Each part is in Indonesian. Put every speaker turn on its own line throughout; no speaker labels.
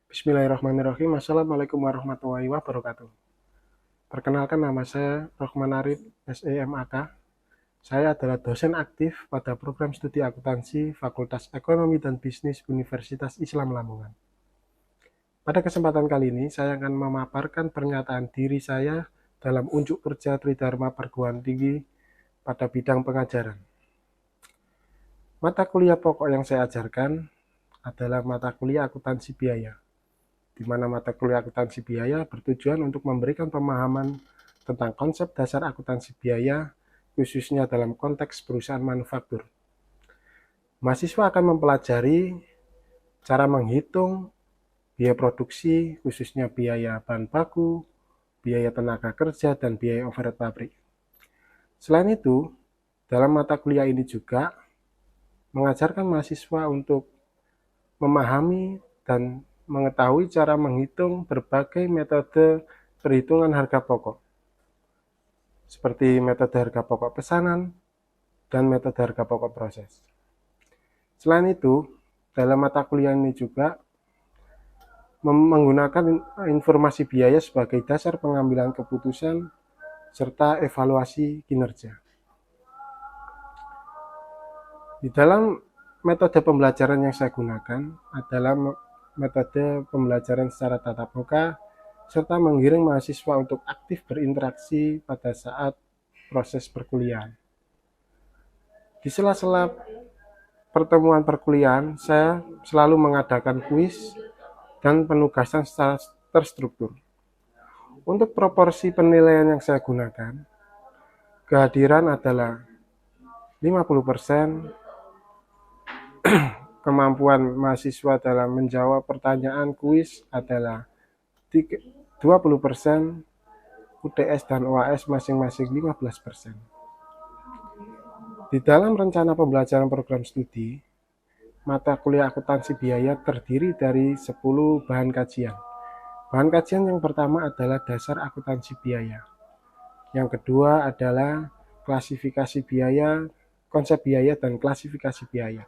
Bismillahirrahmanirrahim. Assalamualaikum warahmatullahi wabarakatuh. Perkenalkan, nama saya Rohman Arif, SEMAK. Saya adalah dosen aktif pada program studi akuntansi Fakultas Ekonomi dan Bisnis Universitas Islam Lamongan. Pada kesempatan kali ini, saya akan memaparkan pernyataan diri saya dalam unjuk kerja Tridharma Perguruan Tinggi pada bidang pengajaran. Mata kuliah pokok yang saya ajarkan adalah mata kuliah akuntansi biaya, di mana mata kuliah akuntansi biaya bertujuan untuk memberikan pemahaman tentang konsep dasar akuntansi biaya, khususnya dalam konteks perusahaan manufaktur. Mahasiswa akan mempelajari cara menghitung biaya produksi, khususnya biaya bahan baku, biaya tenaga kerja, dan biaya overhead pabrik. Selain itu, dalam mata kuliah ini juga mengajarkan mahasiswa untuk memahami dan mengetahui cara menghitung berbagai metode perhitungan harga pokok, seperti metode harga pokok pesanan dan metode harga pokok proses. Selain itu, dalam mata kuliah ini juga menggunakan informasi biaya sebagai dasar pengambilan keputusan serta evaluasi kinerja. Di dalam metode pembelajaran yang saya gunakan adalah metode pembelajaran secara tatap muka, serta menggiring mahasiswa untuk aktif berinteraksi pada saat proses perkuliahan. Di sela-sela pertemuan perkuliahan, saya selalu mengadakan kuis dan penugasan secara terstruktur. Untuk proporsi penilaian yang saya gunakan, kehadiran adalah 50%, kemampuan mahasiswa dalam menjawab pertanyaan kuis adalah 20%, UTS dan UAS masing-masing 15%. Di dalam rencana pembelajaran program studi, mata kuliah akuntansi biaya terdiri dari 10 bahan kajian. Bahan kajian yang pertama adalah dasar akuntansi biaya. Yang kedua adalah klasifikasi biaya, konsep biaya, dan klasifikasi biaya.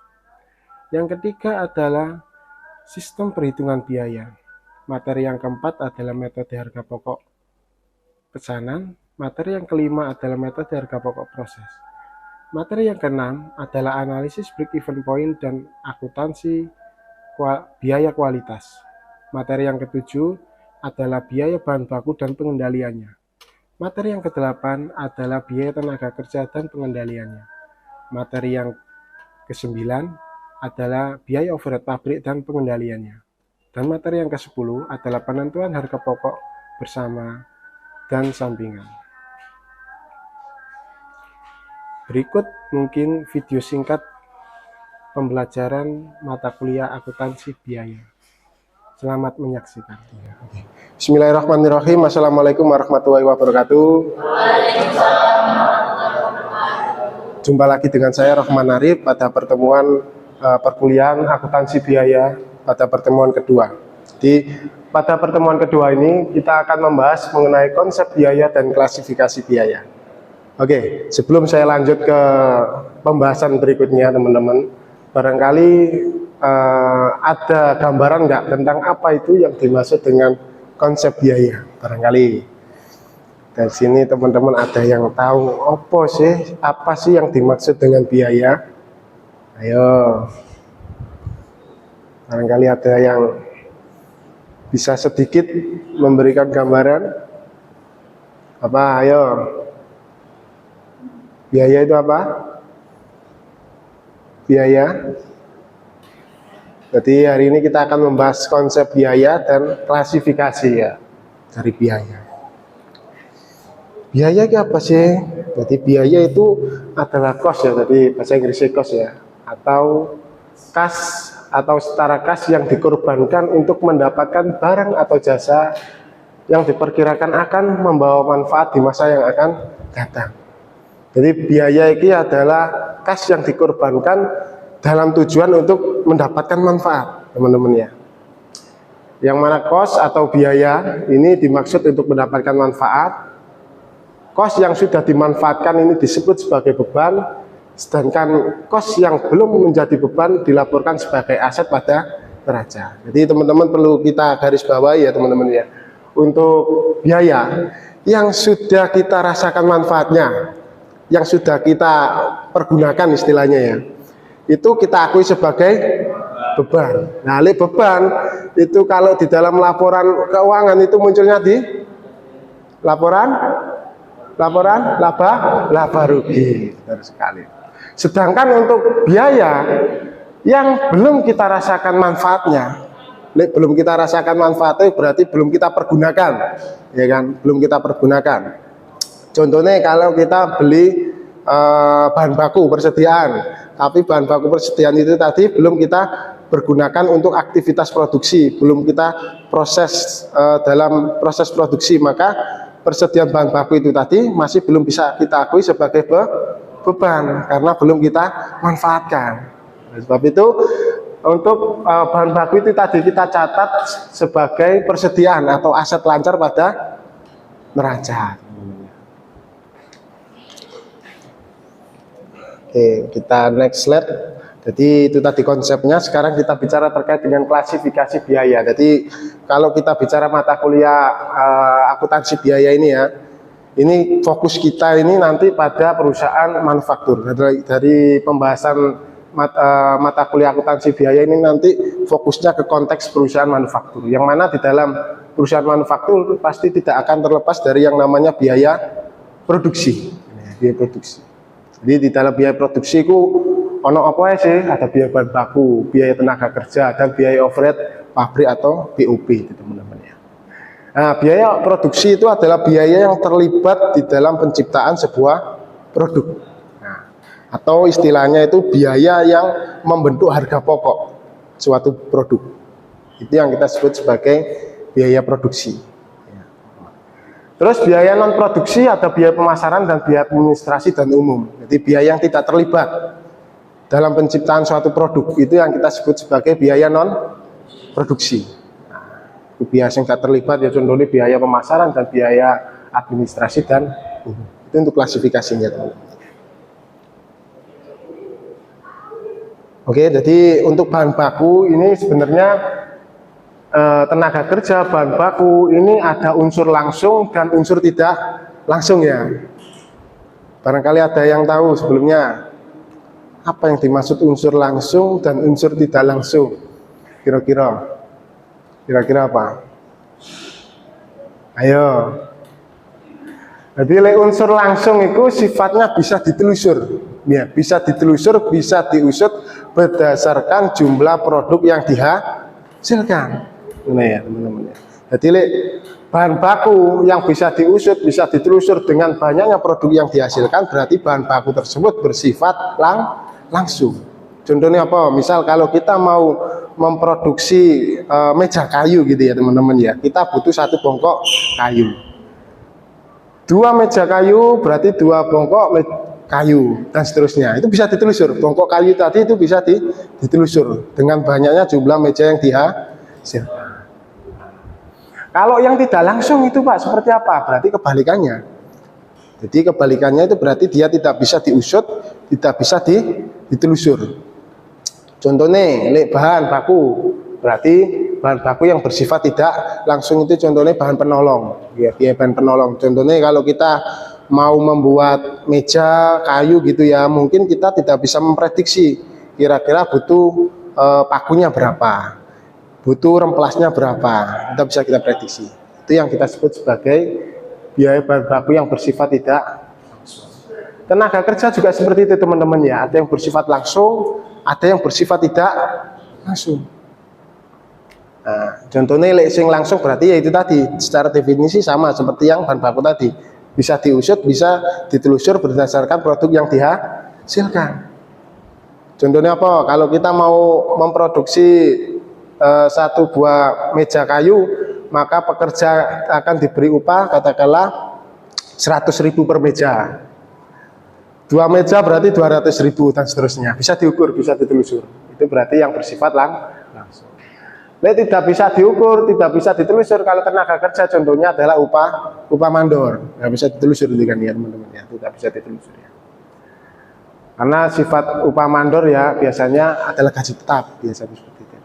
Yang ketiga adalah sistem perhitungan biaya. Materi yang keempat adalah metode harga pokok pesanan. Materi yang kelima adalah metode harga pokok proses. Materi yang keenam adalah analisis break-even point dan akuntansi biaya kualitas. Materi yang ketujuh adalah biaya bahan baku dan pengendaliannya. Materi yang kedelapan adalah biaya tenaga kerja dan pengendaliannya. Materi yang kesembilan adalah biaya overhead pabrik dan pengendaliannya. Dan materi yang ke-10 adalah penentuan harga pokok bersama dan sampingan. Berikut mungkin video singkat pembelajaran mata kuliah akuntansi biaya. Selamat menyaksikan. Bismillahirrahmanirrahim. Assalamualaikum warahmatullahi wabarakatuh. Jumpa lagi dengan saya Rohman Arif pada pertemuan perkuliahan akuntansi biaya pada pertemuan kedua. Pada pertemuan kedua ini kita akan membahas mengenai konsep biaya dan klasifikasi biaya. Oke, sebelum saya lanjut ke pembahasan berikutnya, teman-teman, barangkali ada gambaran nggak tentang apa itu yang dimaksud dengan konsep biaya? Barangkali dari sini teman-teman ada yang tahu apa sih yang dimaksud dengan biaya? Ayo, barangkali ada yang bisa sedikit memberikan gambaran. Apa? Ayo, biaya itu apa? Biaya. Jadi hari ini kita akan membahas konsep biaya dan klasifikasi ya dari biaya. Biaya itu apa sih? Jadi biaya itu adalah cost ya, tadi bahasa Inggrisnya cost ya, atau kas atau setara kas yang dikorbankan untuk mendapatkan barang atau jasa yang diperkirakan akan membawa manfaat di masa yang akan datang. Jadi biaya ini adalah kas yang dikorbankan dalam tujuan untuk mendapatkan manfaat, teman-teman ya. Yang mana cost atau biaya ini dimaksud untuk mendapatkan manfaat. Cost yang sudah dimanfaatkan ini disebut sebagai beban, sedangkan kos yang belum menjadi beban dilaporkan sebagai aset pada neraca. Jadi teman-teman perlu kita garis bawahi ya teman-teman ya, untuk biaya yang sudah kita rasakan manfaatnya, yang sudah kita pergunakan istilahnya ya, itu kita akui sebagai beban. Nah, beban itu kalau di dalam laporan keuangan itu munculnya di laporan laba rugi. Benar sekali. Sedangkan untuk biaya yang belum kita rasakan manfaatnya, belum kita rasakan manfaatnya berarti belum kita pergunakan, ya kan? Belum kita pergunakan. Contohnya kalau kita beli bahan baku persediaan, tapi bahan baku persediaan itu tadi belum kita pergunakan untuk aktivitas produksi, belum kita proses dalam proses produksi, maka persediaan bahan baku itu tadi masih belum bisa kita akui sebagai beban karena belum kita manfaatkan. Sebab itu untuk bahan baku itu tadi kita catat sebagai persediaan atau aset lancar pada neraca. Oke, kita next slide. Jadi itu tadi konsepnya. Sekarang kita bicara terkait dengan klasifikasi biaya. Jadi kalau kita bicara mata kuliah akuntansi biaya ini ya, ini fokus kita ini nanti pada perusahaan manufaktur. Dari pembahasan mata kuliah akuntansi biaya ini nanti fokusnya ke konteks perusahaan manufaktur. Yang mana di dalam perusahaan manufaktur pasti tidak akan terlepas dari yang namanya biaya produksi. Biaya produksi. Jadi di dalam biaya produksi itu ono apa sih? Ada biaya bahan baku, biaya tenaga kerja, dan biaya overhead pabrik atau BOP, teman-teman ya. Nah, biaya produksi itu adalah biaya yang terlibat di dalam penciptaan sebuah produk. Nah, atau istilahnya itu biaya yang membentuk harga pokok suatu produk. Itu yang kita sebut sebagai biaya produksi. Terus biaya non produksi ada biaya pemasaran dan biaya administrasi dan umum. Jadi biaya yang tidak terlibat dalam penciptaan suatu produk itu yang kita sebut sebagai biaya non produksi. Nah, biaya yang tidak terlibat ya contohnya biaya pemasaran dan biaya administrasi dan umum. Itu untuk klasifikasinya, teman-teman. Oke, jadi untuk bahan baku ini sebenarnya tenaga kerja, bahan baku ini ada unsur langsung dan unsur tidak langsung ya. Barangkali ada yang tahu sebelumnya apa yang dimaksud unsur langsung dan unsur tidak langsung? Kira-kira apa? Ayo. Jadi unsur langsung itu sifatnya bisa ditelusur, ya, bisa ditelusur, bisa diusut berdasarkan jumlah produk yang dihasilkan. Nah ya teman-teman ya. Jadi bahan baku yang bisa diusut, bisa ditelusur dengan banyaknya produk yang dihasilkan berarti bahan baku tersebut bersifat langsung. Contohnya apa? Misal kalau kita mau memproduksi meja kayu gitu ya teman-teman ya, kita butuh satu bongkok kayu. 2 meja kayu berarti 2 bongkok kayu dan seterusnya. Itu bisa ditelusur. Bongkok kayu tadi itu bisa ditelusur dengan banyaknya jumlah meja yang dihasilkan. Kalau yang tidak langsung itu Pak seperti apa? Berarti kebalikannya. Jadi kebalikannya itu berarti dia tidak bisa diusut, tidak bisa ditelusur. Contohnya bahan baku, berarti bahan baku yang bersifat tidak langsung itu contohnya bahan penolong. Ya, bahan penolong. Contohnya kalau kita mau membuat meja kayu gitu ya, mungkin kita tidak bisa memprediksi kira-kira butuh pakunya berapa. Butuh remplasnya berapa, kita bisa kita prediksi. Itu yang kita sebut sebagai biaya bahan baku yang bersifat tidak langsung. Tenaga kerja juga seperti itu teman-teman ya, ada yang bersifat langsung, ada yang bersifat tidak langsung. Nah, contohnya sing langsung berarti ya itu tadi, secara definisi sama seperti yang bahan baku tadi, bisa diusut, bisa ditelusur berdasarkan produk yang dihasilkan. Contohnya apa? Kalau kita mau memproduksi satu buah meja kayu, maka pekerja akan diberi upah katakanlah 100.000 per meja. 2 meja berarti 200.000 dan seterusnya. Bisa diukur, bisa ditelusur. Itu berarti yang bersifat langsung. Nah, tidak bisa diukur, tidak bisa ditelusur kalau tenaga kerja contohnya adalah upah mandor. Nggak bisa ditelusur itu kan ya teman-teman ya, tidak bisa ditelusur ya. Karena sifat upah mandor ya biasanya adalah gaji tetap, biasanya seperti itu.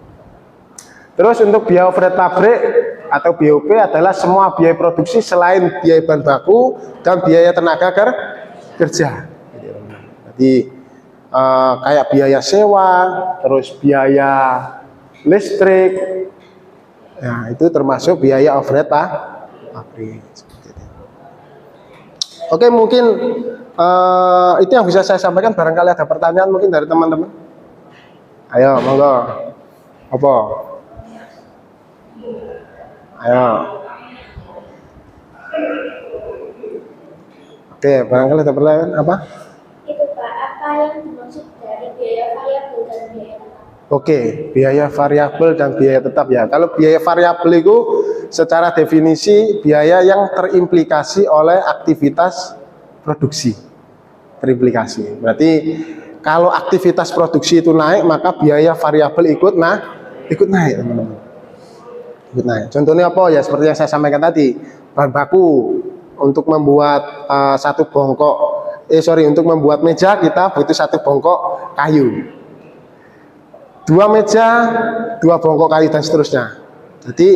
Terus untuk biaya overhead pabrik atau BOP adalah semua biaya produksi selain biaya bahan baku dan biaya tenaga kerja. Jadi kayak biaya sewa, terus biaya listrik, nah itu termasuk biaya overhead pabrik. Oke, mungkin itu yang bisa saya sampaikan. Barangkali ada pertanyaan mungkin dari teman-teman. Ayo, monggo. Apa? Ayo. Oke, barangkali ada pertanyaan apa?
Itu Pak, apa yang dimaksud dari biaya variabel dan biaya tetap?
Oke, biaya variabel dan biaya tetap ya. Kalau biaya variabel itu secara definisi biaya yang terimplikasi oleh aktivitas produksi. Terimplikasi. Berarti kalau aktivitas produksi itu naik, maka biaya variabel ikut naik, teman-teman. Ikut naik. Contohnya apa ya? Seperti yang saya sampaikan tadi, bahan baku untuk membuat untuk membuat meja kita butuh 1 bongkok kayu. 2 meja, 2 bongkok kayu dan seterusnya. Jadi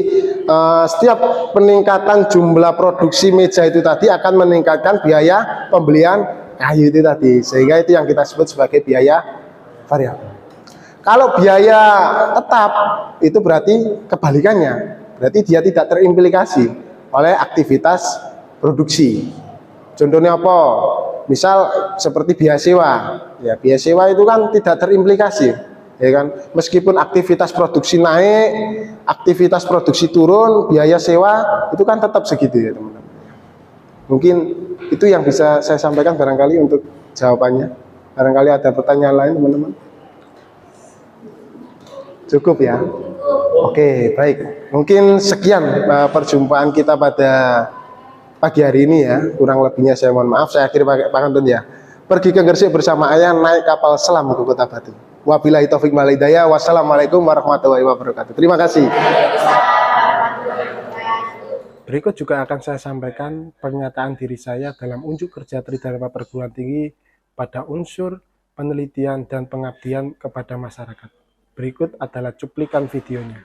setiap peningkatan jumlah produksi meja itu tadi akan meningkatkan biaya pembelian kayu itu tadi, sehingga itu yang kita sebut sebagai biaya variabel. Kalau biaya tetap itu berarti kebalikannya, berarti dia tidak terimplikasi oleh aktivitas produksi. Contohnya apa? Misal seperti biaya sewa. Ya, biaya sewa itu kan tidak terimplikasi, ya kan? Meskipun aktivitas produksi naik, aktivitas produksi turun, biaya sewa itu kan tetap segitu ya, teman-teman. Mungkin itu yang bisa saya sampaikan barangkali untuk jawabannya. Barangkali ada pertanyaan lain, teman-teman. Cukup ya? Oke, baik. Mungkin sekian perjumpaan kita pada pagi hari ini ya. Kurang lebihnya saya mohon maaf. Saya akhiri pakai pantun ya. Pergi ke Gresik bersama ayah, naik kapal selam ke Kota Batu. Wabillahi taufik wal hidayah. Wassalamualaikum warahmatullahi wabarakatuh. Terima kasih. Berikut juga akan saya sampaikan pernyataan diri saya dalam unjuk kerja Tridharma Perguruan Tinggi pada unsur penelitian dan pengabdian kepada masyarakat. Berikut adalah cuplikan videonya.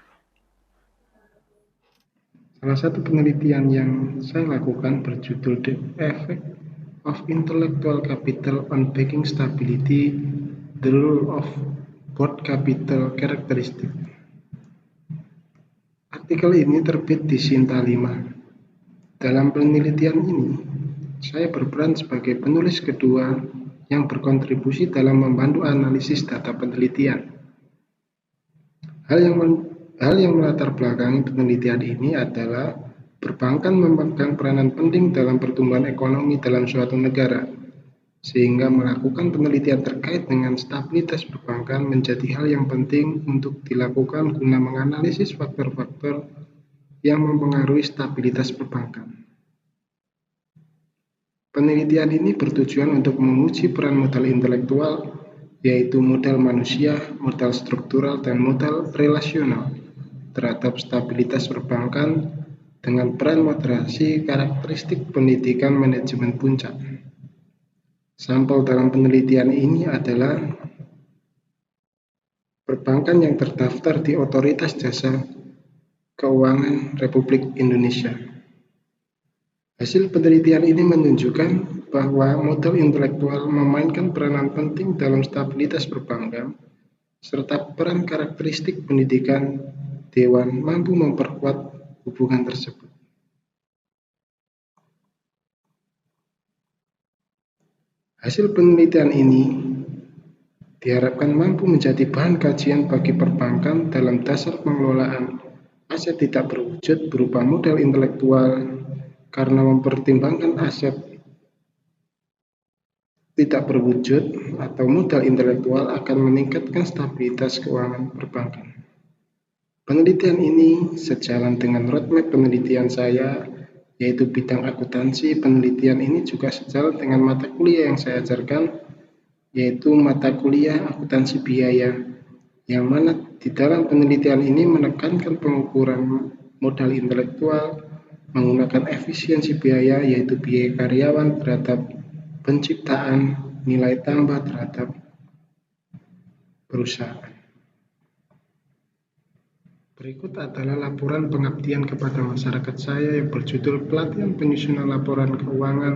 Salah satu penelitian yang saya lakukan berjudul The Effect of Intellectual Capital on Banking Stability, The Role of Board Capital Characteristic. Artikel ini terbit di Sinta 5. Dalam penelitian ini, saya berperan sebagai penulis kedua yang berkontribusi dalam membantu analisis data penelitian. Hal yang melatar belakangi penelitian ini adalah perbankan memegang peranan penting dalam pertumbuhan ekonomi dalam suatu negara, sehingga melakukan penelitian terkait dengan stabilitas perbankan menjadi hal yang penting untuk dilakukan guna menganalisis faktor-faktor yang mempengaruhi stabilitas perbankan. Penelitian ini bertujuan untuk menguji peran modal intelektual, yaitu modal manusia, modal struktural, dan modal relasional terhadap stabilitas perbankan dengan peran moderasi karakteristik pendidikan manajemen puncak. Sampel dalam penelitian ini adalah perbankan yang terdaftar di Otoritas Jasa Keuangan Republik Indonesia. Hasil penelitian ini menunjukkan bahwa modal intelektual memainkan peranan penting dalam stabilitas perbankan, serta peran karakteristik pendidikan Dewan mampu memperkuat hubungan tersebut. Hasil penelitian ini diharapkan mampu menjadi bahan kajian bagi perbankan dalam dasar pengelolaan aset tidak berwujud berupa modal intelektual, karena mempertimbangkan aset tidak berwujud atau modal intelektual akan meningkatkan stabilitas keuangan perbankan. Penelitian ini sejalan dengan roadmap penelitian saya, yaitu bidang akuntansi. Penelitian ini juga sejalan dengan mata kuliah yang saya ajarkan, yaitu mata kuliah akuntansi biaya, yang mana di dalam penelitian ini menekankan pengukuran modal intelektual menggunakan efisiensi biaya, yaitu biaya karyawan terhadap penciptaan nilai tambah terhadap perusahaan. Berikut adalah laporan pengabdian kepada masyarakat saya yang berjudul Pelatihan Penyusunan Laporan Keuangan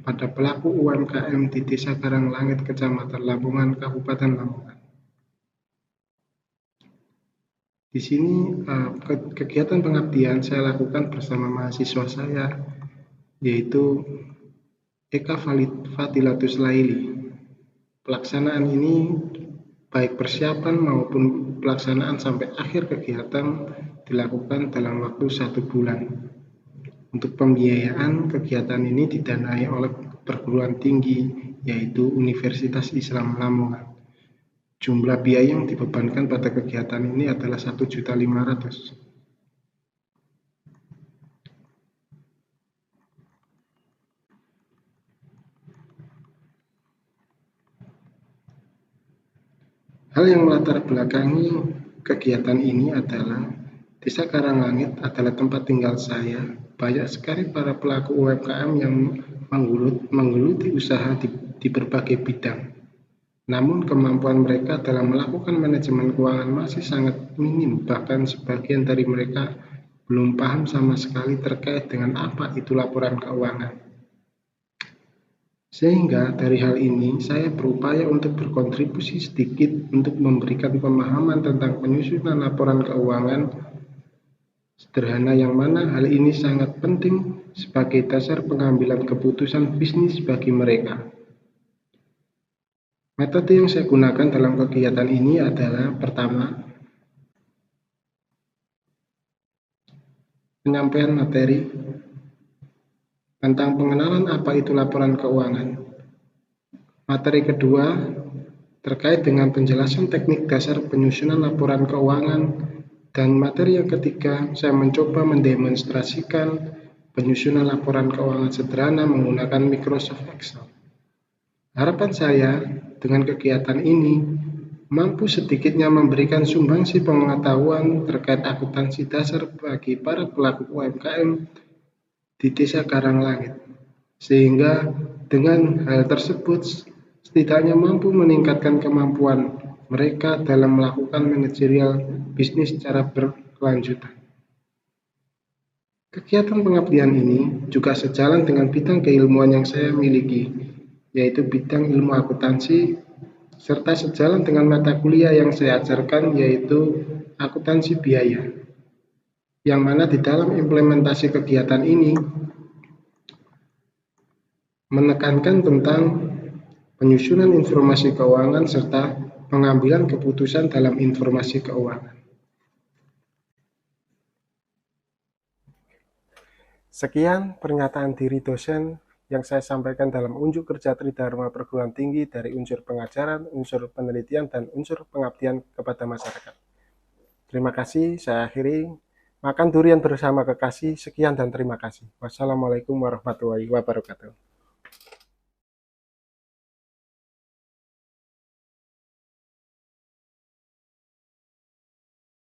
pada Pelaku UMKM di Desa Karanglangit, Kecamatan Lamongan, Kabupaten Lamongan. Di sini kegiatan pengabdian saya lakukan bersama mahasiswa saya, yaitu Eka Fadilatus Laili. Pelaksanaan ini baik persiapan maupun pelaksanaan sampai akhir kegiatan dilakukan dalam waktu 1 bulan. Untuk pembiayaan kegiatan ini didanai oleh perguruan tinggi, yaitu Universitas Islam Lamongan. Jumlah biaya yang dibebankan pada kegiatan ini adalah 1.500.000. Hal yang melatar belakangi kegiatan ini adalah Desa Karanglangit adalah tempat tinggal saya. Banyak sekali para pelaku UMKM yang menggeluti usaha di berbagai bidang. Namun kemampuan mereka dalam melakukan manajemen keuangan masih sangat minim, bahkan sebagian dari mereka belum paham sama sekali terkait dengan apa itu laporan keuangan. Sehingga dari hal ini saya berupaya untuk berkontribusi sedikit untuk memberikan pemahaman tentang penyusunan laporan keuangan sederhana, yang mana hal ini sangat penting sebagai dasar pengambilan keputusan bisnis bagi mereka. Metode yang saya gunakan dalam kegiatan ini adalah: pertama, penyampaian materi tentang pengenalan apa itu laporan keuangan. Materi kedua terkait dengan penjelasan teknik dasar penyusunan laporan keuangan. Dan materi yang ketiga, saya mencoba mendemonstrasikan penyusunan laporan keuangan sederhana menggunakan Microsoft Excel. Harapan saya dengan kegiatan ini mampu sedikitnya memberikan sumbangsi pengetahuan terkait akuntansi dasar bagi para pelaku UMKM di Desa Karanglangit, sehingga dengan hal tersebut setidaknya mampu meningkatkan kemampuan mereka dalam melakukan manajerial bisnis secara berkelanjutan. Kegiatan pengabdian ini juga sejalan dengan bidang keilmuan yang saya miliki, yaitu bidang ilmu akuntansi, serta sejalan dengan mata kuliah yang saya ajarkan, yaitu akuntansi biaya, yang mana di dalam implementasi kegiatan ini menekankan tentang penyusunan informasi keuangan serta pengambilan keputusan dalam informasi keuangan. Sekian pernyataan diri dosen yang saya sampaikan dalam unjuk kerja Tridharma Perguruan Tinggi dari unsur pengajaran, unsur penelitian, dan unsur pengabdian kepada masyarakat. Terima kasih, saya akhiri. Makan durian bersama kekasih. Sekian dan terima kasih. Wassalamualaikum warahmatullahi wabarakatuh.